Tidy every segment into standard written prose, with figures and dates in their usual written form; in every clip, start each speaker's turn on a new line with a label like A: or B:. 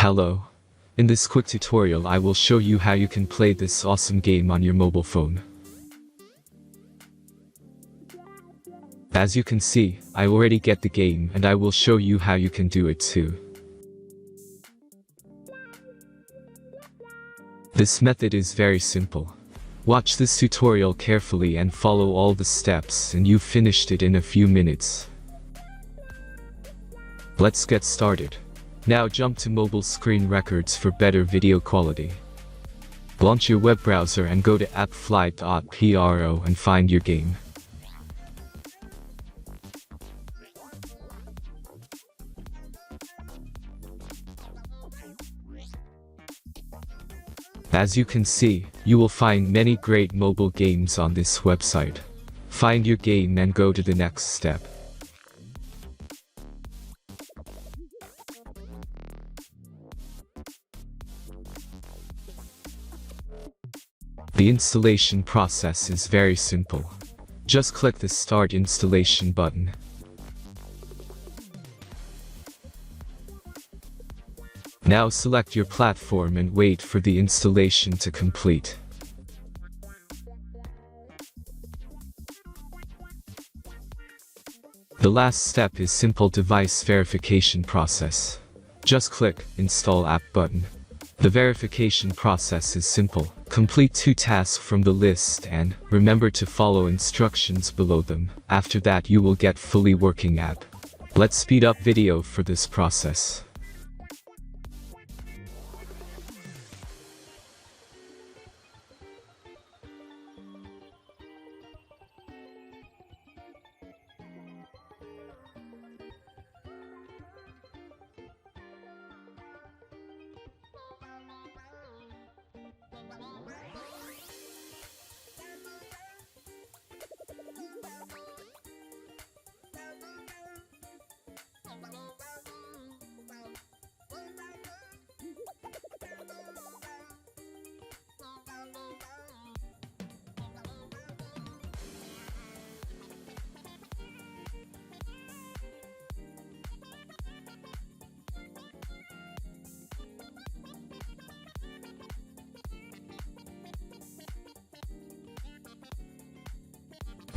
A: Hello. In this quick tutorial I will show you how you can play this awesome game on your mobile phone. As you can see, I already get the game and I will show you how you can do it too. This method is very simple. Watch this tutorial carefully and follow all the steps and you've finished it in a few minutes. Let's get started. Now jump to mobile screen records for better video quality. Launch your web browser and go to appflight.pro and find your game. As you can see, you will find many great mobile games on this website. Find your game and go to the next step. The installation process is very simple. Just click the Start Installation button. Now select your platform and wait for the installation to complete. The last step is simple device verification process. Just click Install App button. The verification process is simple. Complete 2 tasks from the list and remember to follow instructions below them. After that you will get fully working app. Let's speed up video for this process.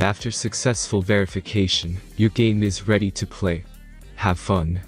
A: After successful verification, your game is ready to play. Have fun.